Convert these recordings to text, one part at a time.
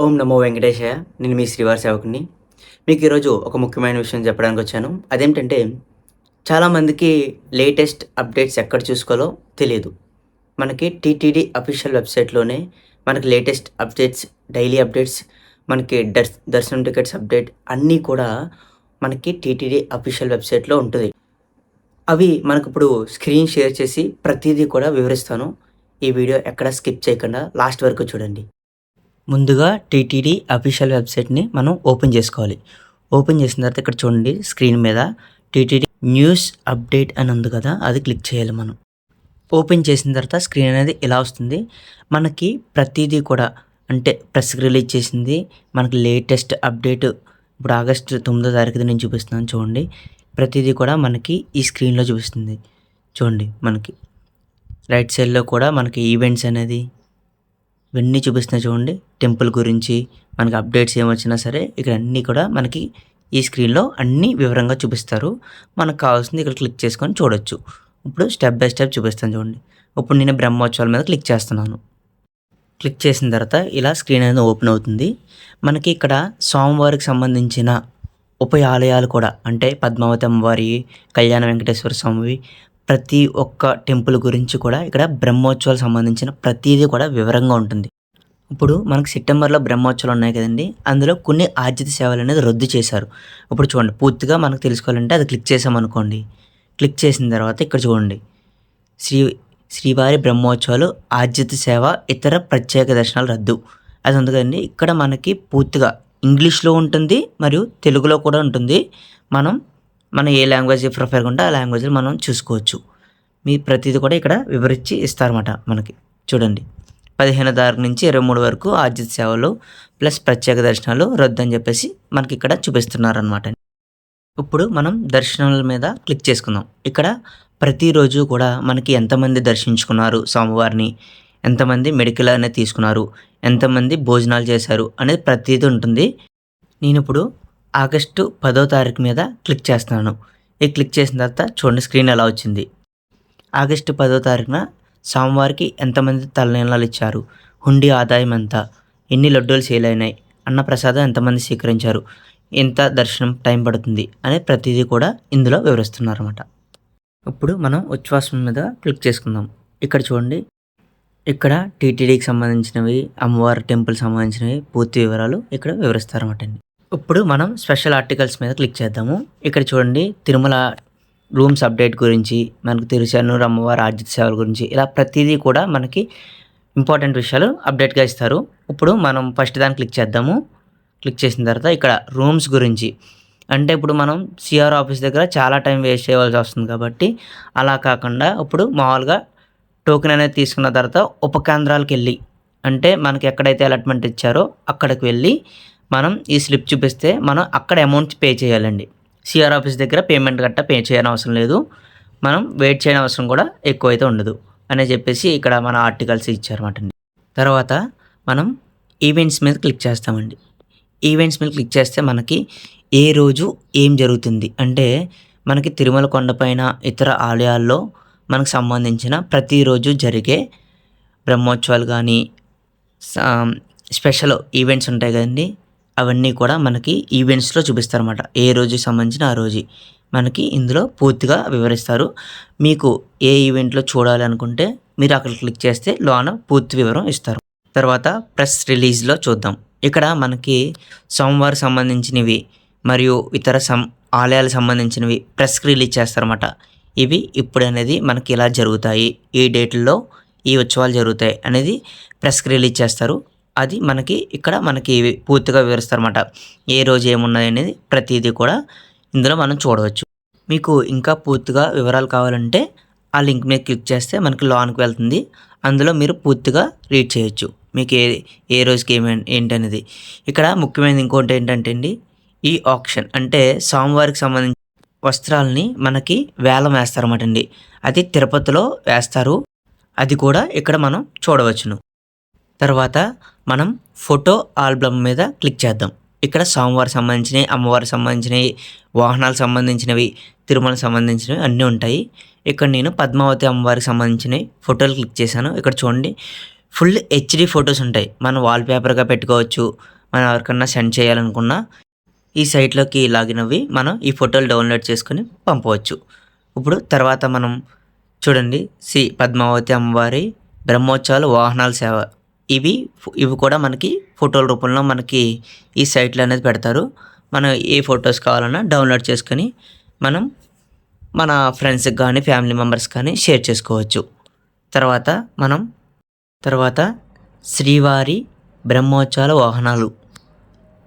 ఓం నమో వెంకటేశాయ. నేను మీ శ్రీవారి సేవకుడిని. మీకు ఈరోజు ఒక ముఖ్యమైన విషయం చెప్పడానికి వచ్చాను. అదేంటంటే చాలామందికి లేటెస్ట్ అప్డేట్స్ ఎక్కడ చూసుకోవాలో తెలీదు. మనకి టీటీడీ అఫీషియల్ వెబ్‌సైట్‌లోనే మనకి లేటెస్ట్ అప్డేట్స్, డైలీ అప్డేట్స్, మనకి దర్శనం టికెట్స్ అప్డేట్ అన్నీ కూడా మనకి టీటీడీ అఫీషియల్ వెబ్‌సైట్‌లో ఉంటది. అవి మనకిప్పుడు స్క్రీన్ షేర్ చేసి ప్రతీదీ కూడా వివరిస్తాను. ఈ వీడియో ఎక్కడ స్కిప్ చేయకుండా లాస్ట్ వరకు చూడండి. ముందుగా టీటీడీ అఫీషియల్ వెబ్‌సైట్‌ని మనం ఓపెన్ చేసుకోవాలి. ఓపెన్ చేసిన తర్వాత ఇక్కడ చూడండి స్క్రీన్ మీద టీటీడీ న్యూస్ అప్డేట్ అని ఉంది కదా! అది క్లిక్ చేయాలి మనం. ఓపెన్ చేసిన తర్వాత స్క్రీన్ అనేది ఇలా వస్తుంది. మనకి ప్రతీదీ కూడా అంటే ప్రెస్‌కి రిలీజ్ చేసింది, మనకి లేటెస్ట్ అప్డేట్ ఇప్పుడు ఆగస్టు 9వ తారీఖుది నేను చూపిస్తున్నాను చూడండి. ప్రతీదీ కూడా మనకి ఈ స్క్రీన్‌లో చూపిస్తుంది. చూడండి మనకి రైట్ సైడ్‌లో కూడా మనకి ఈవెంట్స్ అనేది ఇవన్నీ చూపిస్తున్నాయి చూడండి. టెంపుల్ గురించి మనకి అప్డేట్స్ ఏమొచ్చినా సరే ఇక్కడ అన్నీ కూడా మనకి ఈ స్క్రీన్‌లో అన్నీ వివరంగా చూపిస్తారు. మనకు కావాల్సింది ఇక్కడ క్లిక్ చేసుకొని చూడొచ్చు. ఇప్పుడు స్టెప్ బై స్టెప్ చూపిస్తాను చూడండి. ఇప్పుడు నేను బ్రహ్మోత్సవాల మీద క్లిక్ చేస్తున్నాను. క్లిక్ చేసిన తర్వాత ఇలా స్క్రీన్ అనేది ఓపెన్ అవుతుంది. మనకి ఇక్కడ స్వామివారికి సంబంధించిన ఆలయాలు కూడా అంటే పద్మావతి అమ్మవారి, కళ్యాణ వెంకటేశ్వర స్వామివి ప్రతి ఒక్క టెంపుల్ గురించి కూడా ఇక్కడ బ్రహ్మోత్సవాలకు సంబంధించిన ప్రతీదీ కూడా వివరంగా ఉంటుంది. ఇప్పుడు మనకు సెప్టెంబర్‌లో బ్రహ్మోత్సవాలు ఉన్నాయి కదండీ! అందులో కొన్ని ఆర్జిత సేవలనేది రద్దు చేశారు. ఇప్పుడు చూడండి పూర్తిగా మనకు తెలుసుకోవాలంటే అది క్లిక్ చేసామనుకోండి. క్లిక్ చేసిన తర్వాత ఇక్కడ చూడండి. శ్రీ శ్రీవారి బ్రహ్మోత్సవాలు ఆర్జిత సేవ ఇతర ప్రత్యేక దర్శనాలు రద్దు. అది ఉంది కదండీ! ఇక్కడ మనకి పూర్తిగా ఇంగ్లీష్‌లో ఉంటుంది మరియు తెలుగులో కూడా ఉంటుంది. మనం ఏ లాంగ్వేజ్ ప్రిఫర్‌గా ఉంటే ఆ లాంగ్వేజ్‌లో మనం చూసుకోవచ్చు. మీ ప్రతీది కూడా ఇక్కడ వివరించి ఇస్తారన్నమాట మనకి. చూడండి 15వ తారీఖు నుంచి 23 వరకు ఆర్జిత సేవలు ప్లస్ ప్రత్యేక దర్శనాలు రద్దు అని చెప్పేసి మనకి ఇక్కడ చూపిస్తున్నారనమాట. ఇప్పుడు మనం దర్శనాల మీద క్లిక్ చేసుకుందాం. ఇక్కడ ప్రతిరోజు కూడా మనకి ఎంతమంది దర్శించుకున్నారు స్వామివారిని, ఎంతమంది మెడికల్ అనేది తీసుకున్నారు, ఎంతమంది భోజనాలు చేశారు అనేది ప్రతీది ఉంటుంది. నేనిప్పుడు ఆగస్టు 10వ తారీఖు మీద క్లిక్ చేస్తున్నాను. ఈ క్లిక్ చేసిన తర్వాత చూడండి స్క్రీన్ ఎలా వచ్చింది. ఆగస్టు 10వ తారీఖున స్వామివారికి ఎంతమంది తలనీలాలు ఇచ్చారు, హుండీ ఆదాయం ఎంత, ఎన్ని లడ్డూలు సేల్ అయినాయి, అన్నప్రసాదం ఎంతమంది స్వీకరించారు, ఎంత దర్శనం టైం పడుతుంది అనే ప్రతిదీ కూడా ఇందులో వివరిస్తున్నారన్నమాట. ఇప్పుడు మనం ఉచ్ఛ్వాసం మీద క్లిక్ చేసుకుందాం. ఇక్కడ చూడండి ఇక్కడ టీటీడీకి సంబంధించినవి, అమ్మవారి టెంపుల్ సంబంధించినవి పూర్తి వివరాలు ఇక్కడ వివరిస్తారన్నమాట అండి. ఇప్పుడు మనం స్పెషల్ ఆర్టికల్స్ మీద క్లిక్ చేద్దాము. ఇక్కడ చూడండి తిరుమల రూమ్స్ అప్డేట్ గురించి, మనకు తిరుచానూరు అమ్మవారి ఆర్జిత సేవల గురించి ఇలా ప్రతిదీ కూడా మనకి ఇంపార్టెంట్ విషయాలు అప్డేట్గా ఇస్తారు. ఇప్పుడు మనం ఫస్ట్ దాన్ని క్లిక్ చేద్దాము. క్లిక్ చేసిన తర్వాత ఇక్కడ రూమ్స్ గురించి అంటే ఇప్పుడు మనం సిఆర్ ఆఫీస్ దగ్గర చాలా టైం వేస్ట్ చేయవలసి వస్తుంది కాబట్టి అలా కాకుండా ఇప్పుడు మామూలుగా టోకెన్ అనేది తీసుకున్న తర్వాత ఉపకేంద్రాలకు వెళ్ళి అంటే మనకి ఎక్కడైతే అలాట్మెంట్ ఇచ్చారో అక్కడికి వెళ్ళి మనం ఈ స్లిప్ చూపిస్తే మనం అక్కడ అమౌంట్ పే చేయాలండి. సిఆర్ ఆఫీస్ దగ్గర పేమెంట్ గట్టా పే చేయని అవసరం లేదు. మనం వెయిట్ చేయని అవసరం కూడా ఎక్కువైతే ఉండదు అని చెప్పేసి ఇక్కడ మన ఆర్టికల్స్ ఇచ్చారన్నమాట అండి. తర్వాత మనం ఈవెంట్స్ మీద క్లిక్ చేస్తామండి. ఈవెంట్స్ మీద క్లిక్ చేస్తే మనకి ఏ రోజు ఏం జరుగుతుంది అంటే మనకి తిరుమల కొండపైన ఇతర ఆలయాల్లో మనకు సంబంధించిన ప్రతిరోజు జరిగే బ్రహ్మోత్సవాలు కానీ స్పెషల్ ఈవెంట్స్ ఉంటాయి కదండి, అవన్నీ కూడా మనకి ఈవెంట్స్లో చూపిస్తారన్నమాట. ఏ రోజు సంబంధించిన ఆ రోజు మనకి ఇందులో పూర్తిగా వివరిస్తారు. మీకు ఏ ఈవెంట్లో చూడాలి అనుకుంటే మీరు అక్కడ క్లిక్ చేస్తే లోన పూర్తి వివరం ఇస్తారు. తర్వాత ప్రెస్ రిలీజ్లో చూద్దాం. ఇక్కడ మనకి సోమవారం సంబంధించినవి మరియు ఇతర ఆలయాలకు సంబంధించినవి ప్రెస్కి రిలీజ్ చేస్తారన్నమాట. ఇవి ఇప్పుడు అనేది మనకి ఇలా జరుగుతాయి, ఈ డేట్లలో ఈ ఉత్సవాలు జరుగుతాయి అనేది ప్రెస్కి రిలీజ్ చేస్తారు. అది మనకి ఇక్కడ మనకి పూర్తిగా వివరిస్తారన్నమాట. ఏ రోజు ఏమున్నాయి అనేది ప్రతిదీ కూడా ఇందులో మనం చూడవచ్చు. మీకు ఇంకా పూర్తిగా వివరాలు కావాలంటే ఆ లింక్ మీద క్లిక్ చేస్తే మనకి లోనికి వెళ్తుంది. అందులో మీరు పూర్తిగా రీడ్ చేయొచ్చు మీకు ఏ రోజుకి ఏంటనేది. ఇక్కడ ముఖ్యమైనది ఇంకోటి ఏంటంటే అండి, ఈ ఆక్షన్ అంటే స్వామివారికి సంబంధించిన వస్త్రాలని మనకి వేలం వేస్తారన్నమాట అండి. అది తిరుపతిలో వేస్తారు. అది కూడా ఇక్కడ మనం చూడవచ్చును. తర్వాత మనం ఫోటో ఆల్బమ్ మీద క్లిక్ చేద్దాం. ఇక్కడ స్వామివారికి సంబంధించినవి, అమ్మవారికి సంబంధించినవి, వాహనాలకు సంబంధించినవి, తిరుమలకు సంబంధించినవి అన్నీ ఉంటాయి. ఇక్కడ నేను పద్మావతి అమ్మవారికి సంబంధించినవి ఫోటోలు క్లిక్ చేశాను. ఇక్కడ చూడండి ఫుల్ హెచ్డీ ఫొటోస్ ఉంటాయి. మనం వాల్పేపర్గా పెట్టుకోవచ్చు, మనం ఎవరికన్నా సెండ్ చేయాలనుకున్నా ఈ సైట్‌లోకి లాగిన్ అవ్వి మనం ఈ ఫోటోలు డౌన్‌లోడ్ చేసుకొని పంపవచ్చు. ఇప్పుడు తర్వాత మనం చూడండి శ్రీ పద్మావతి అమ్మవారి బ్రహ్మోత్సవాలు వాహనాల సేవ. ఇవి కూడా మనకి ఫోటోల రూపంలో మనకి ఈ సైట్‌లో అనేది పెడతారు. మనం ఏ ఫోటోస్ కావాలన్నా డౌన్‌లోడ్ చేసుకొని మనం మన ఫ్రెండ్స్‌కి గానీ, ఫ్యామిలీ మెంబర్స్‌కి కానీ షేర్ చేసుకోవచ్చు. తర్వాత మనం తర్వాత శ్రీవారి బ్రహ్మోత్సవాల వాహనాలు.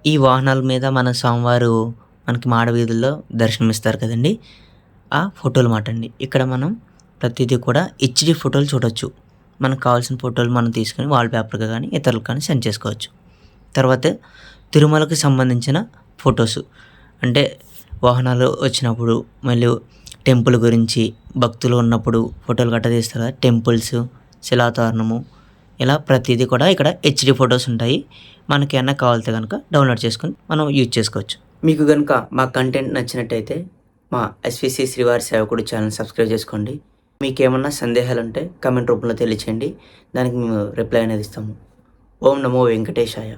ఈ వాహనాల మీద మన స్వామివారు మనకి మాడవీధుల్లో దర్శనమిస్తారు కదండీ! ఆ ఫోటోలు మాట అండి. ఇక్కడ మనం ప్రతీదీ కూడా హెచ్‌డీ ఫోటోలు చూడొచ్చు. మనకు కావాల్సిన ఫోటోలు మనం తీసుకొని వాల్‌పేపర్‌గా గానీ, ఇతరులకు కానీ సెండ్ చేసుకోవచ్చు. తర్వాత తిరుమలకి సంబంధించిన ఫోటోసు. అంటే వాహనాలు వచ్చినప్పుడు, మళ్ళీ టెంపుల్ గురించి, భక్తులు ఉన్నప్పుడు ఫోటోలు గట్టా తీస్తారు కదా! టెంపుల్స్, శిలాతోరణము ఇలా ప్రతీదీ కూడా ఇక్కడ హెచ్‌డీ ఫోటోస్ ఉంటాయి. మనకి ఏమన్నా కావాలితే గనుక డౌన్‌లోడ్ చేసుకొని మనం యూజ్ చేసుకోవచ్చు. మీకు గనుక మా కంటెంట్ నచ్చినట్టయితే మా ఎస్విసి శ్రీవారి సేవకుడు ఛానల్ సబ్స్క్రైబ్ చేసుకోండి. మీకేమన్నా సందేహాలుంటే కామెంట్ రూపంలో తెలియచేయండి. దానికి మేము రిప్లై అనేది ఇస్తాము. ఓం నమో వెంకటేశాయ.